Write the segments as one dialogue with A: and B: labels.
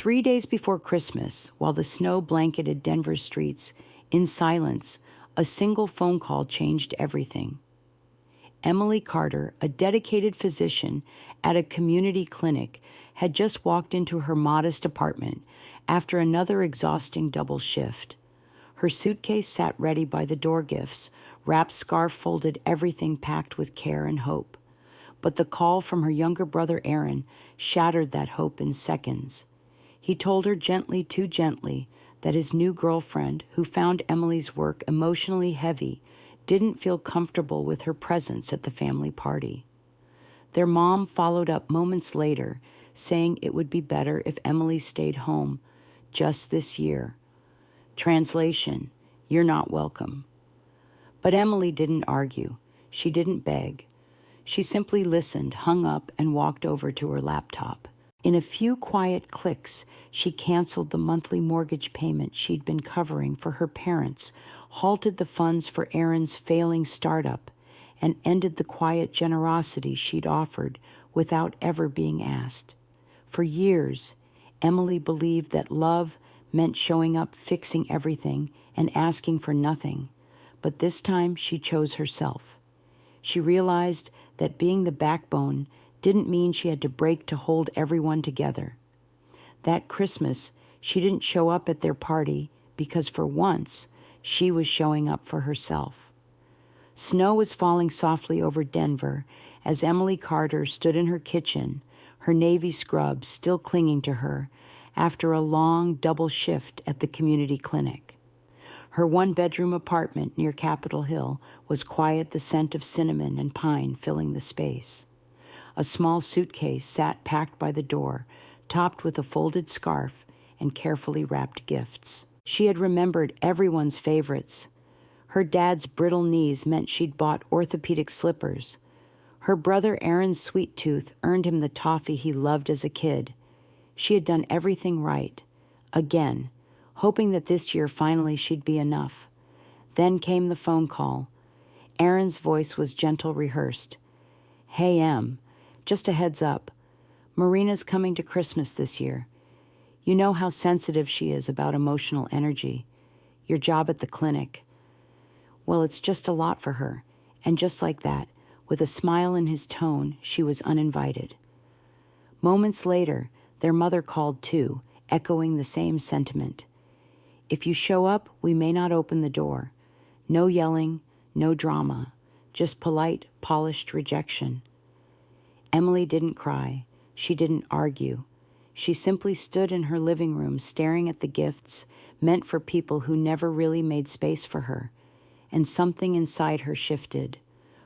A: 3 days before Christmas, while the snow blanketed Denver's streets, in silence, a single phone call changed everything. Emily Carter, a dedicated physician at a community clinic, had just walked into her modest apartment after another exhausting double shift. Her suitcase sat ready by the door gifts, wrapped scarf folded, everything packed with care and hope. But the call from her younger brother Aaron shattered that hope in seconds. He told her gently, too gently, that his new girlfriend, who found Emily's work emotionally heavy, didn't feel comfortable with her presence at the family party. Their mom followed up moments later, saying it would be better if Emily stayed home just this year. Translation: you're not welcome. But Emily didn't argue. She didn't beg. She simply listened, hung up, and walked over to her laptop. In a few quiet clicks, she canceled the monthly mortgage payment she'd been covering for her parents, halted the funds for Aaron's failing startup, and ended the quiet generosity she'd offered without ever being asked. For years, Emily believed that love meant showing up, fixing everything, and asking for nothing. But this time she chose herself. She realized that being the backbone didn't mean she had to break to hold everyone together. That Christmas, she didn't show up at their party because for once, she was showing up for herself. Snow was falling softly over Denver as Emily Carter stood in her kitchen, her navy scrub still clinging to her after a long double shift at the community clinic. Her one-bedroom apartment near Capitol Hill was quiet, the scent of cinnamon and pine filling the space. A small suitcase sat packed by the door, topped with a folded scarf and carefully wrapped gifts. She had remembered everyone's favorites. Her dad's brittle knees meant she'd bought orthopedic slippers. Her brother Aaron's sweet tooth earned him the toffee he loved as a kid. She had done everything right. Again, hoping that this year finally she'd be enough. Then came the phone call. Aaron's voice was gentle, rehearsed. "Hey, Em, just a heads up. Marina's coming to Christmas this year. You know how sensitive she is about emotional energy. Your job at the clinic. Well, it's just a lot for her." And just like that, with a smile in his tone, she was uninvited. Moments later, their mother called too, echoing the same sentiment. "If you show up, we may not open the door. No yelling, no drama, just polite, polished rejection." Emily didn't cry. She didn't argue. She simply stood in her living room staring at the gifts meant for people who never really made space for her, and something inside her shifted.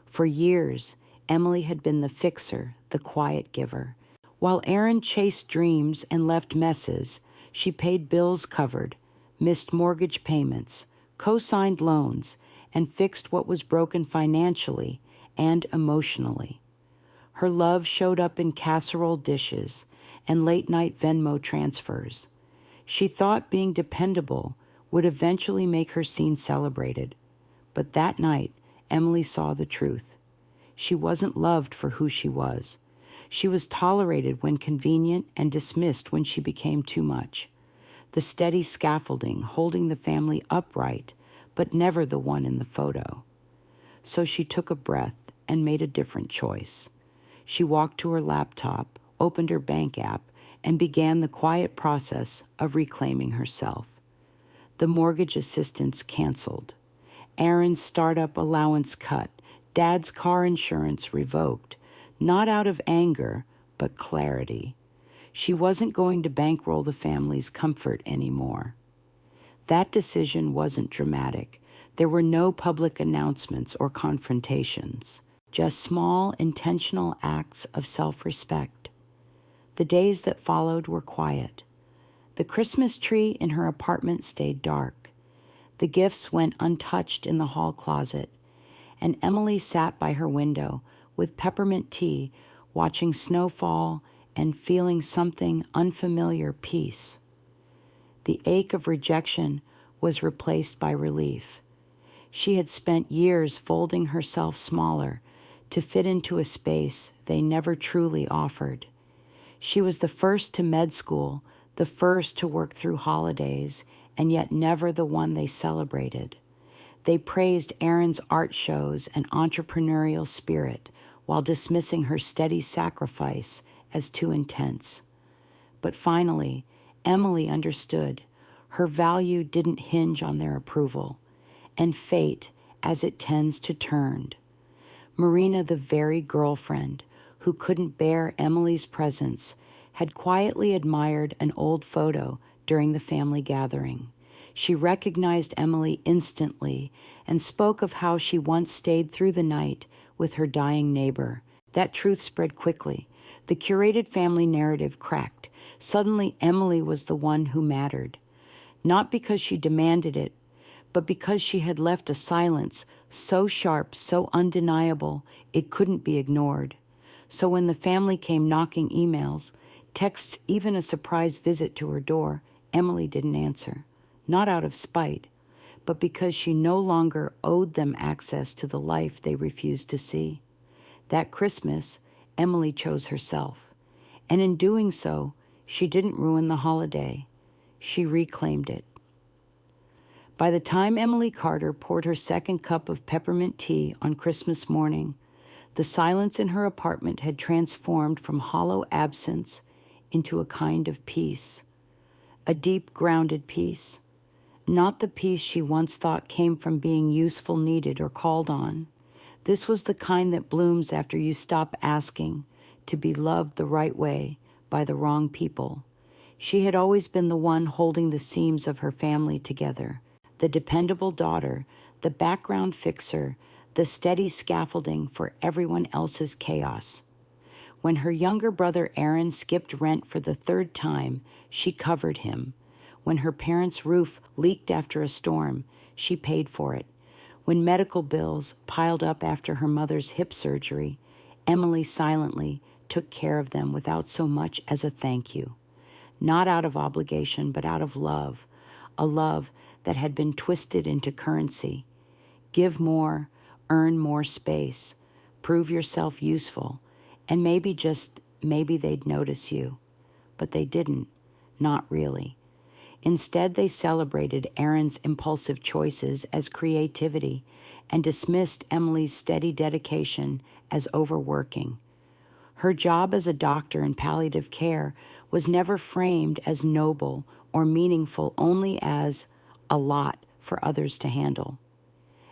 A: For years, Emily had been the fixer, the quiet giver. While Aaron chased dreams and left messes, she paid bills covered, missed mortgage payments, co-signed loans, and fixed what was broken financially and emotionally. Her love showed up in casserole dishes and late-night Venmo transfers. She thought being dependable would eventually make her seen celebrated. But that night, Emily saw the truth. She wasn't loved for who she was. She was tolerated when convenient and dismissed when she became too much. The steady scaffolding holding the family upright, but never the one in the photo. So she took a breath and made a different choice. She walked to her laptop, opened her bank app, and began the quiet process of reclaiming herself. The mortgage assistance canceled. Aaron's startup allowance cut. Dad's car insurance revoked. Not out of anger, but clarity. She wasn't going to bankroll the family's comfort anymore. That decision wasn't dramatic. There were no public announcements or confrontations, just small, intentional acts of self-respect. The days that followed were quiet. The Christmas tree in her apartment stayed dark. The gifts went untouched in the hall closet, and Emily sat by her window with peppermint tea, watching snow fall and feeling something unfamiliar peace. The ache of rejection was replaced by relief. She had spent years folding herself smaller to fit into a space they never truly offered. She was the first to med school, the first to work through holidays, and yet never the one they celebrated. They praised Erin's art shows and entrepreneurial spirit while dismissing her steady sacrifice as too intense. But finally, Emily understood her value didn't hinge on their approval, and fate, as it tends to turn. Marina, the very girlfriend who couldn't bear Emily's presence, had quietly admired an old photo during the family gathering. She recognized Emily instantly and spoke of how she once stayed through the night with her dying neighbor. That truth spread quickly. The curated family narrative cracked. Suddenly, Emily was the one who mattered. Not because she demanded it, but because she had left a silence so sharp, so undeniable, it couldn't be ignored. So when the family came knocking emails, texts, even a surprise visit to her door, Emily didn't answer. Not out of spite, but because she no longer owed them access to the life they refused to see. That Christmas, Emily chose herself. And in doing so, she didn't ruin the holiday. She reclaimed it. By the time Emily Carter poured her second cup of peppermint tea on Christmas morning, the silence in her apartment had transformed from hollow absence into a kind of peace, a deep, grounded peace. Not the peace she once thought came from being useful, needed, or called on. This was the kind that blooms after you stop asking to be loved the right way by the wrong people. She had always been the one holding the seams of her family together, the dependable daughter, the background fixer, the steady scaffolding for everyone else's chaos. When her younger brother Aaron skipped rent for the third time, she covered him. When her parents' roof leaked after a storm, she paid for it. When medical bills piled up after her mother's hip surgery, Emily silently took care of them without so much as a thank you. Not out of obligation, but out of love, a love that had been twisted into currency. Give more, earn more space, prove yourself useful, and maybe, just maybe, they'd notice you. But they didn't, not really. Instead, they celebrated Aaron's impulsive choices as creativity and dismissed Emily's steady dedication as overworking. Her job as a doctor in palliative care was never framed as noble or meaningful, only as a lot for others to handle.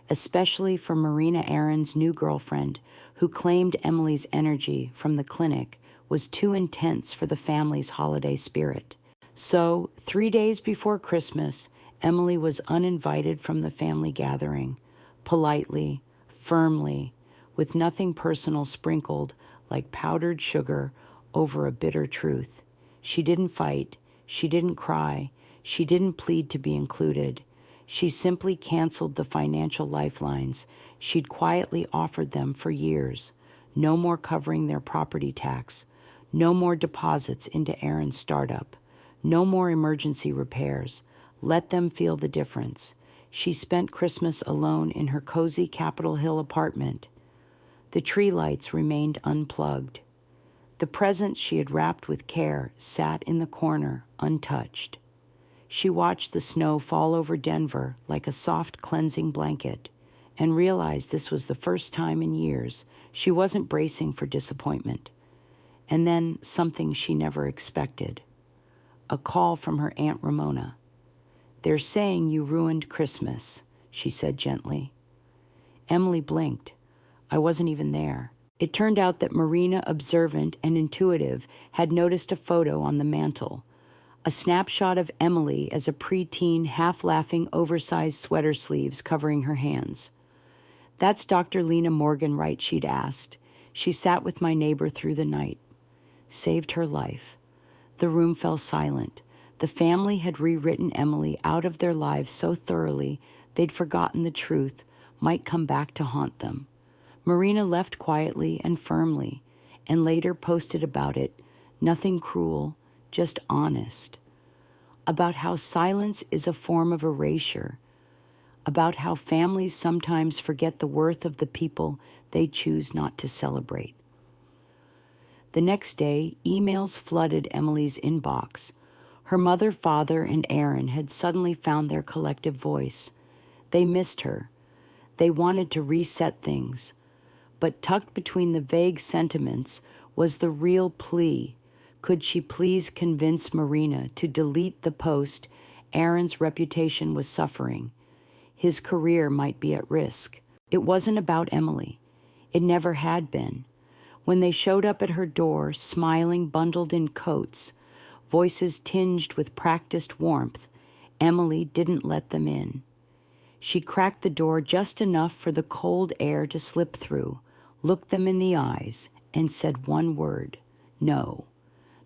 A: Especially for Marina, Aaron's new girlfriend, who claimed Emily's energy from the clinic was too intense for the family's holiday spirit. So, 3 days before Christmas, Emily was uninvited from the family gathering, politely, firmly, with nothing personal sprinkled like powdered sugar over a bitter truth. She didn't fight, she didn't cry, she didn't plead to be included. She simply canceled the financial lifelines she'd quietly offered them for years. No more covering their property tax, no more deposits into Aaron's startup. No more emergency repairs. Let them feel the difference. She spent Christmas alone in her cozy Capitol Hill apartment. The tree lights remained unplugged. The presents she had wrapped with care sat in the corner, untouched. She watched the snow fall over Denver like a soft cleansing blanket and realized this was the first time in years she wasn't bracing for disappointment. And then something she never expected. A call from her Aunt Ramona. "They're saying you ruined Christmas," she said gently. Emily blinked. I wasn't even there. It turned out that Marina, observant and intuitive, had noticed a photo on the mantel. A snapshot of Emily as a preteen, half-laughing, oversized sweater sleeves covering her hands. "That's Dr. Lena Morgan, right?" she'd asked. "She sat with my neighbor through the night. Saved her life." The room fell silent. The family had rewritten Emily out of their lives so thoroughly they'd forgotten the truth might come back to haunt them. Marina left quietly and firmly, and later posted about it, nothing cruel, just honest, about how silence is a form of erasure, about how families sometimes forget the worth of the people they choose not to celebrate. The next day, emails flooded Emily's inbox. Her mother, father, and Aaron had suddenly found their collective voice. They missed her. They wanted to reset things. But tucked between the vague sentiments was the real plea. Could she please convince Marina to delete the post? Aaron's reputation was suffering. His career might be at risk. It wasn't about Emily. It never had been. When they showed up at her door, smiling, bundled in coats, voices tinged with practiced warmth, Emily didn't let them in. She cracked the door just enough for the cold air to slip through, looked them in the eyes, and said one word: no.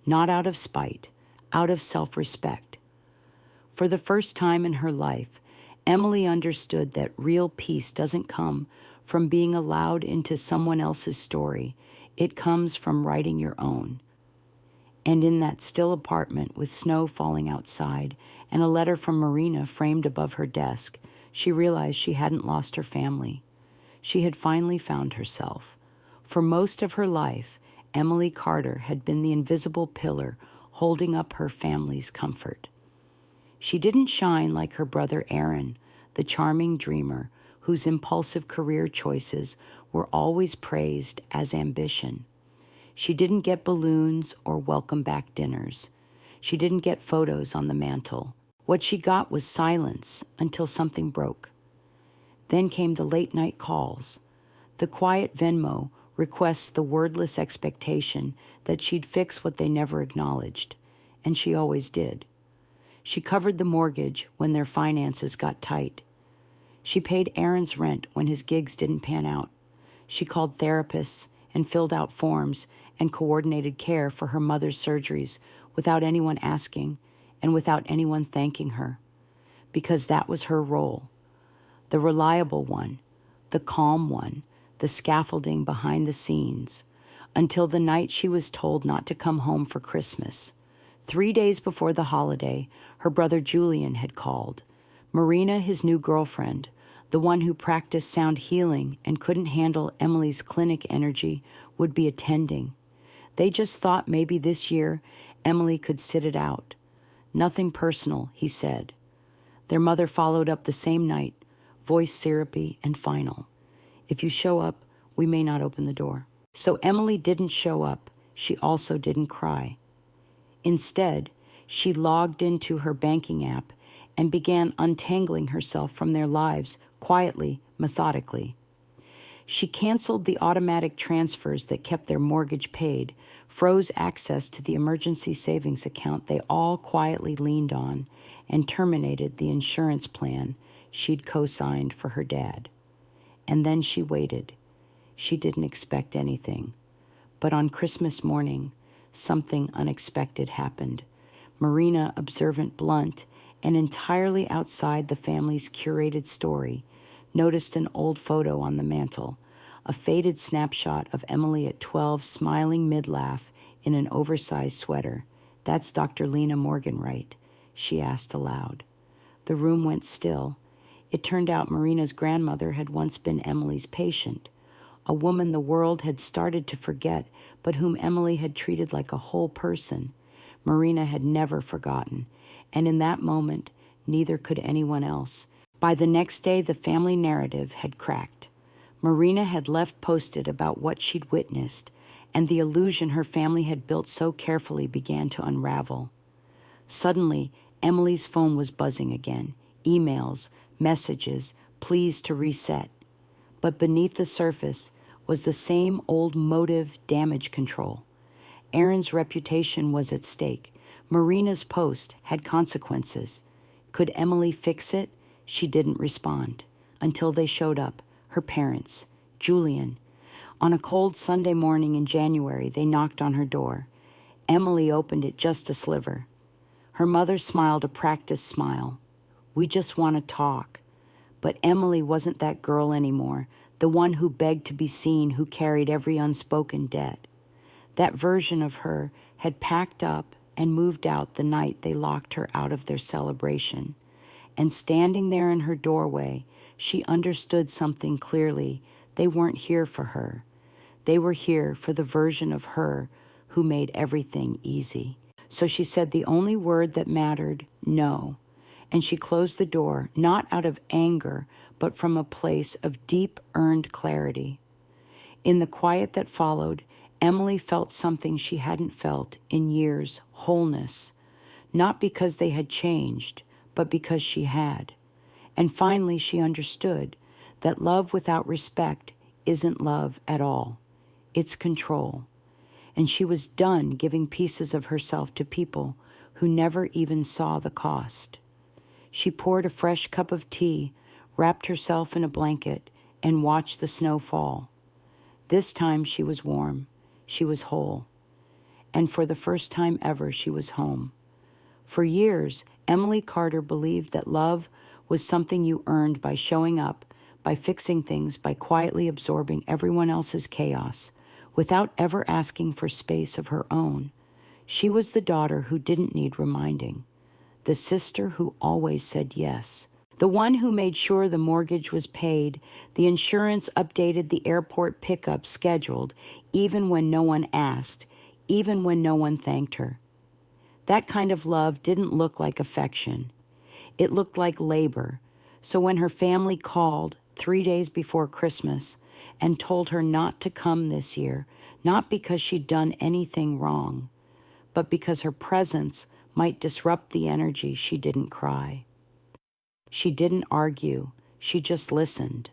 A: Not out of spite, out of self-respect. For the first time in her life, Emily understood that real peace doesn't come from being allowed into someone else's story. It comes from writing your own. And in that still apartment with snow falling outside and a letter from Marina framed above her desk, she realized she hadn't lost her family. She had finally found herself. For most of her life, Emily Carter had been the invisible pillar holding up her family's comfort. She didn't shine like her brother Aaron, the charming dreamer whose impulsive career choices were always praised as ambition. She didn't get balloons or welcome back dinners. She didn't get photos on the mantle. What she got was silence until something broke. Then came the late night calls, the quiet Venmo requests, the wordless expectation that she'd fix what they never acknowledged, and she always did. She covered the mortgage when their finances got tight. She paid Aaron's rent when his gigs didn't pan out. She called therapists and filled out forms and coordinated care for her mother's surgeries without anyone asking and without anyone thanking her, because that was her role. The reliable one, the calm one, the scaffolding behind the scenes, until the night she was told not to come home for Christmas. 3 days before the holiday, her brother Julian had called. Marina, his new girlfriend, the one who practiced sound healing and couldn't handle Emily's clinic energy, would be attending. They just thought maybe this year Emily could sit it out. Nothing personal, he said. Their mother followed up the same night, voice syrupy and final. If you show up, we may not open the door. So Emily didn't show up. She also didn't cry. Instead, she logged into her banking app and began untangling herself from their lives quietly, methodically. She canceled the automatic transfers that kept their mortgage paid, froze access to the emergency savings account they all quietly leaned on, and terminated the insurance plan she'd co-signed for her dad. And then she waited. She didn't expect anything. But on Christmas morning, something unexpected happened. Marina, observant, blunt, and entirely outside the family's curated story, noticed an old photo on the mantle, a faded snapshot of Emily at 12 smiling mid-laugh in an oversized sweater. "That's Dr. Lena Morgan, right?" she asked aloud. The room went still. It turned out Marina's grandmother had once been Emily's patient, a woman the world had started to forget, but whom Emily had treated like a whole person. Marina had never forgotten, and in that moment, neither could anyone else. By the next day, the family narrative had cracked. Marina had left posted about what she'd witnessed, and the illusion her family had built so carefully began to unravel. Suddenly, Emily's phone was buzzing again. Emails, messages, pleas to reset. But beneath the surface was the same old motive: damage control. Aaron's reputation was at stake. Marina's post had consequences. Could Emily fix it? She didn't respond until they showed up, her parents, Julian. On a cold Sunday morning in January, they knocked on her door. Emily opened it just a sliver. Her mother smiled a practiced smile. "We just want to talk." But Emily wasn't that girl anymore, the one who begged to be seen, who carried every unspoken debt. That version of her had packed up and moved out the night they locked her out of their celebration. And standing there in her doorway, she understood something clearly. They weren't here for her. They were here for the version of her who made everything easy. So she said the only word that mattered, no. And she closed the door, not out of anger, but from a place of deep earned clarity. In the quiet that followed, Emily felt something she hadn't felt in years, wholeness, not because they had changed, but because she had. And finally she understood that love without respect isn't love at all. It's control. And she was done giving pieces of herself to people who never even saw the cost. She poured a fresh cup of tea, wrapped herself in a blanket, and watched the snow fall. This time she was warm. She was whole. And for the first time ever, she was home. For years, Emily Carter believed that love was something you earned by showing up, by fixing things, by quietly absorbing everyone else's chaos, without ever asking for space of her own. She was the daughter who didn't need reminding, the sister who always said yes, the one who made sure the mortgage was paid, the insurance updated, the airport pickup scheduled, even when no one asked, even when no one thanked her. That kind of love didn't look like affection. It looked like labor. So when her family called 3 days before Christmas and told her not to come this year, not because she'd done anything wrong, but because her presence might disrupt the energy, she didn't cry. She didn't argue. She just listened.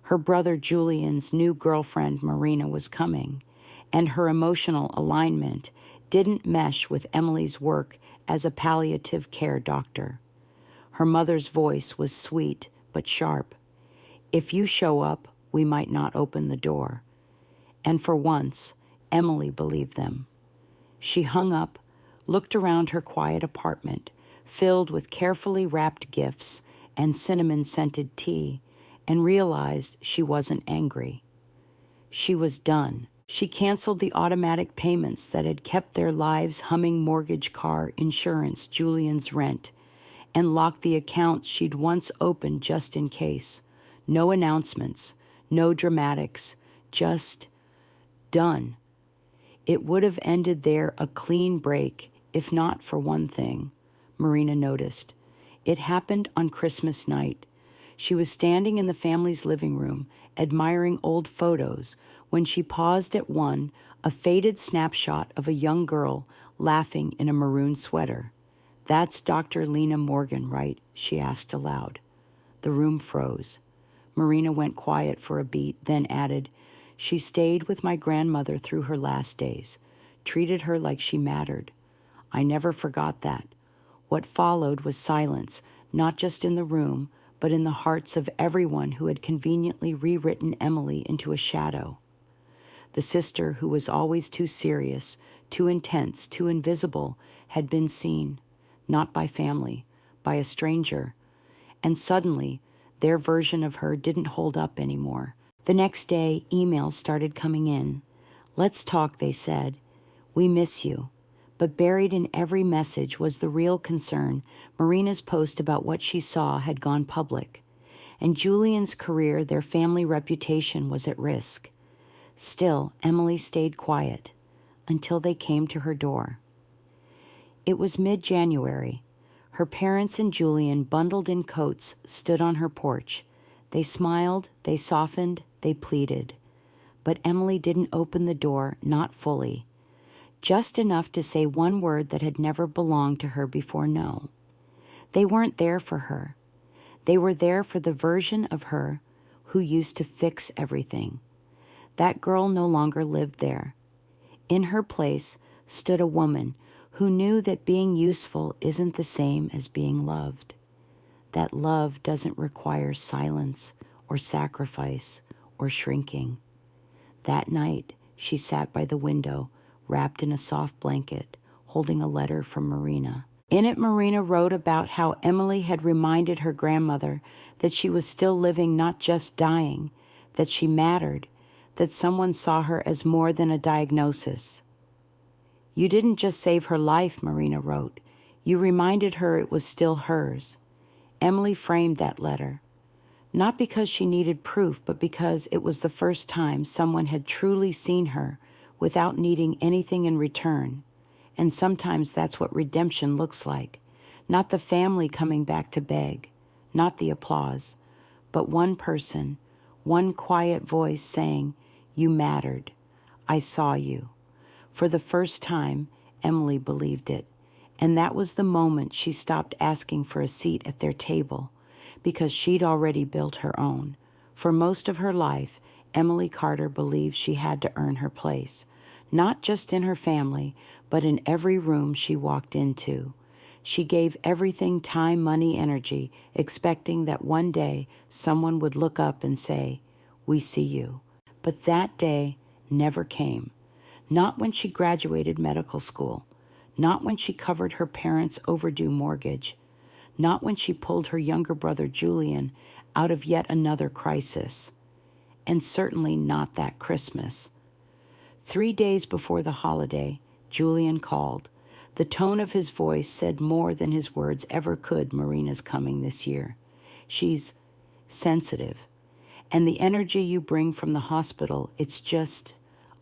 A: Her brother Julian's new girlfriend, Marina, was coming, and her emotional alignment didn't mesh with Emily's work as a palliative care doctor. Her mother's voice was sweet but sharp. If you show up, we might not open the door. And for once, Emily believed them. She hung up, looked around her quiet apartment, filled with carefully wrapped gifts and cinnamon-scented tea, and realized she wasn't angry. She was done. She canceled the automatic payments that had kept their lives humming: mortgage, car, insurance, Julian's rent, and locked the accounts she'd once opened just in case. No announcements, no dramatics, just done. It would have ended there, a clean break, if not for one thing, Marina noticed. It happened on Christmas night. She was standing in the family's living room, admiring old photos, when she paused at one, a faded snapshot of a young girl laughing in a maroon sweater. "That's Dr. Lena Morgan, right?" she asked aloud. The room froze. Marina went quiet for a beat, then added, "She stayed with my grandmother through her last days, treated her like she mattered. I never forgot that." What followed was silence, not just in the room, but in the hearts of everyone who had conveniently rewritten Emily into a shadow. The sister who was always too serious, too intense, too invisible, had been seen, not by family, by a stranger. And suddenly, their version of her didn't hold up anymore. The next day, emails started coming in. "Let's talk," they said. "We miss you." But buried in every message was the real concern. Marina's post about what she saw had gone public, and Julian's career, their family reputation, was at risk. Still, Emily stayed quiet until they came to her door. It was mid-January. Her parents and Julian, bundled in coats, stood on her porch. They smiled, they softened, they pleaded. But Emily didn't open the door, not fully. Just enough to say one word that had never belonged to her before: no. They weren't there for her. They were there for the version of her who used to fix everything. That girl no longer lived there. In her place stood a woman who knew that being useful isn't the same as being loved. That love doesn't require silence or sacrifice or shrinking. That night, she sat by the window, wrapped in a soft blanket, holding a letter from Marina. In it, Marina wrote about how Emily had reminded her grandmother that she was still living, not just dying, that she mattered, that someone saw her as more than a diagnosis. "You didn't just save her life," Marina wrote. "You reminded her it was still hers." Emily framed that letter, not because she needed proof, but because it was the first time someone had truly seen her without needing anything in return. And sometimes that's what redemption looks like. Not the family coming back to beg, not the applause, but one person, one quiet voice saying, "You mattered. I saw you." For the first time, Emily believed it. And that was the moment she stopped asking for a seat at their table, because she'd already built her own. For most of her life, Emily Carter believed she had to earn her place, not just in her family, but in every room she walked into. She gave everything time, money, energy, expecting that one day someone would look up and say, "We see you." But that day never came. Not when she graduated medical school, not when she covered her parents' overdue mortgage, not when she pulled her younger brother Julian out of yet another crisis, and certainly not that Christmas. 3 days before the holiday, Julian called. The tone of his voice said more than his words ever could. "Marina's coming this year. She's sensitive. And the energy you bring from the hospital, it's just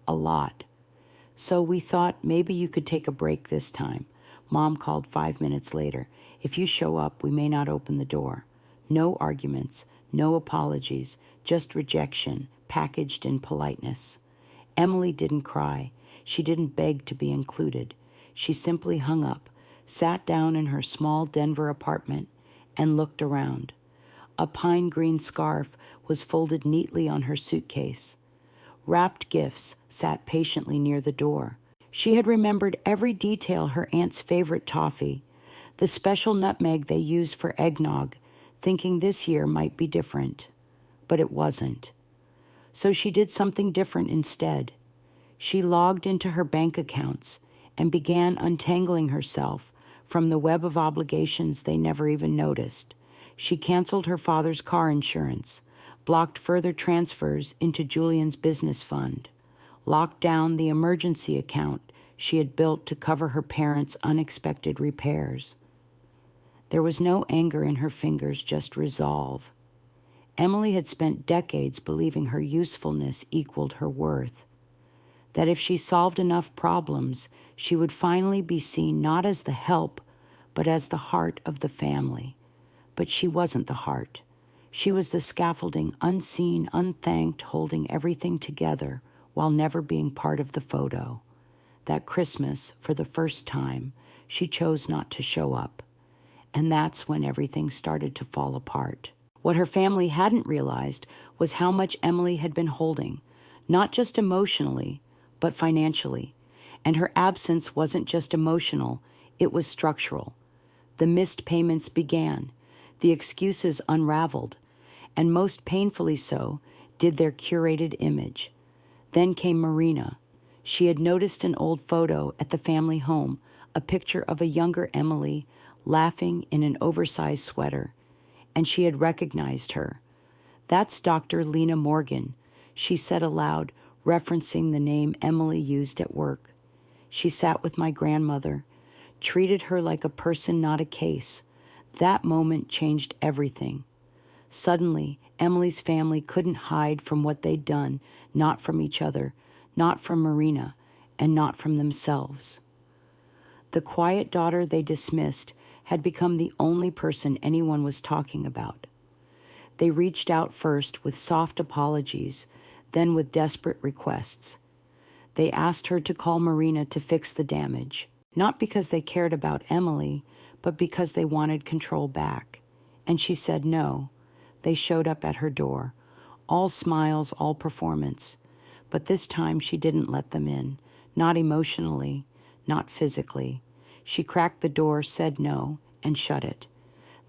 A: a lot. So we thought maybe you could take a break this time." Mom called 5 minutes later. "If you show up, we may not open the door." No arguments, no apologies, just rejection, packaged in politeness. Emily didn't cry. She didn't beg to be included. She simply hung up, sat down in her small Denver apartment, and looked around. A pine green scarf was folded neatly on her suitcase. Wrapped gifts sat patiently near the door. She had remembered every detail: her aunt's favorite toffee, the special nutmeg they used for eggnog, thinking this year might be different. But it wasn't. So she did something different instead. She logged into her bank accounts and began untangling herself from the web of obligations they never even noticed. She canceled her father's car insurance, blocked further transfers into Julian's business fund, locked down the emergency account she had built to cover her parents' unexpected repairs. There was no anger in her fingers, just resolve. Emily had spent decades believing her usefulness equaled her worth, that if she solved enough problems, she would finally be seen not as the help, but as the heart of the family. But she wasn't the heart. She was the scaffolding, unseen, unthanked, holding everything together while never being part of the photo. That Christmas, for the first time, she chose not to show up. And that's when everything started to fall apart. What her family hadn't realized was how much Emily had been holding, not just emotionally, but financially. And her absence wasn't just emotional, it was structural. The missed payments began. The excuses unraveled, and most painfully so did their curated image. Then came Marina. She had noticed an old photo at the family home, a picture of a younger Emily laughing in an oversized sweater, and she had recognized her. "That's Dr. Lena Morgan," she said aloud, referencing the name Emily used at work. "She sat with my grandmother, treated her like a person, not a case." That moment changed everything. Suddenly, Emily's family couldn't hide from what they'd done, not from each other, not from Marina, and not from themselves. The quiet daughter they dismissed had become the only person anyone was talking about. They reached out first with soft apologies, then with desperate requests. They asked her to call Marina to fix the damage, not because they cared about Emily, but because they wanted control back. And she said no. They showed up at her door, all smiles, all performance. But this time she didn't let them in, not emotionally, not physically. She cracked the door, said no, and shut it.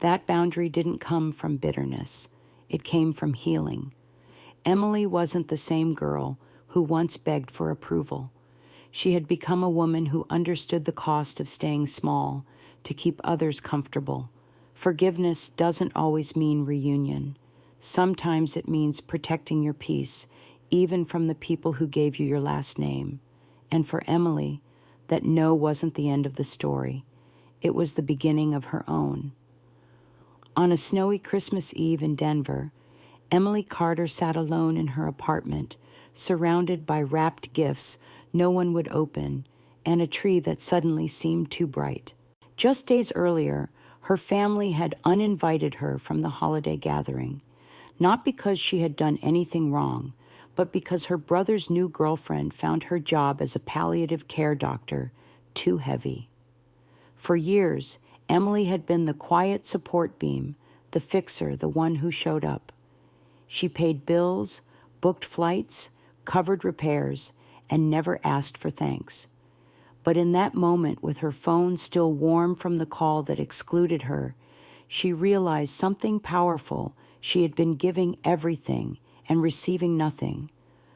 A: That boundary didn't come from bitterness. It came from healing. Emily wasn't the same girl who once begged for approval. She had become a woman who understood the cost of staying small to keep others comfortable. Forgiveness doesn't always mean reunion. Sometimes it means protecting your peace, even from the people who gave you your last name. And for Emily, that no wasn't the end of the story. It was the beginning of her own. On a snowy Christmas Eve in Denver, Emily Carter sat alone in her apartment, surrounded by wrapped gifts no one would open, and a tree that suddenly seemed too bright. Just days earlier, her family had uninvited her from the holiday gathering, not because she had done anything wrong, but because her brother's new girlfriend found her job as a palliative care doctor too heavy. For years, Emily had been the quiet support beam, the fixer, the one who showed up. She paid bills, booked flights, covered repairs, and never asked for thanks. But in that moment, with her phone still warm from the call that excluded her, she realized something powerful. She had been giving everything and receiving nothing.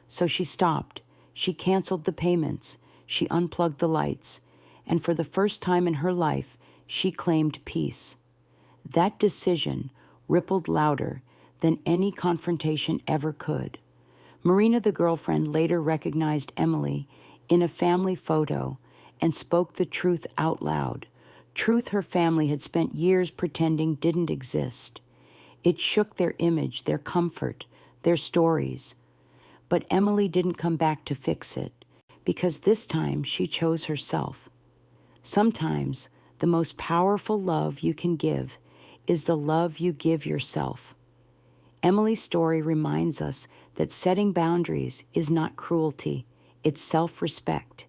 A: So she stopped. She canceled the payments. She unplugged the lights. And for the first time in her life, she claimed peace. That decision rippled louder than any confrontation ever could. Marina, the girlfriend, later recognized Emily in a family photo and spoke the truth out loud, truth her family had spent years pretending didn't exist. It shook their image, their comfort, their stories. But Emily didn't come back to fix it, because this time she chose herself. Sometimes the most powerful love you can give is the love you give yourself. Emily's story reminds us that setting boundaries is not cruelty, it's self-respect.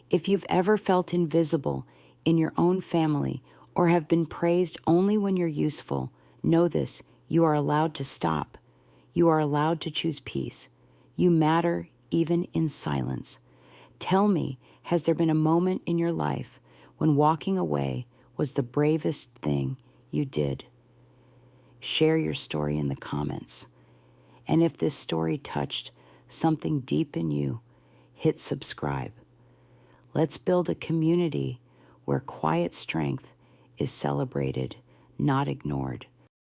A: If you've ever felt invisible in your own family or have been praised only when you're useful, know this: you are allowed to stop. You are allowed to choose peace. You matter even in silence. Tell me, has there been a moment in your life when walking away was the bravest thing you did? Share your story in the comments. And if this story touched something deep in you, hit subscribe. Let's build a community where quiet strength is celebrated, not ignored.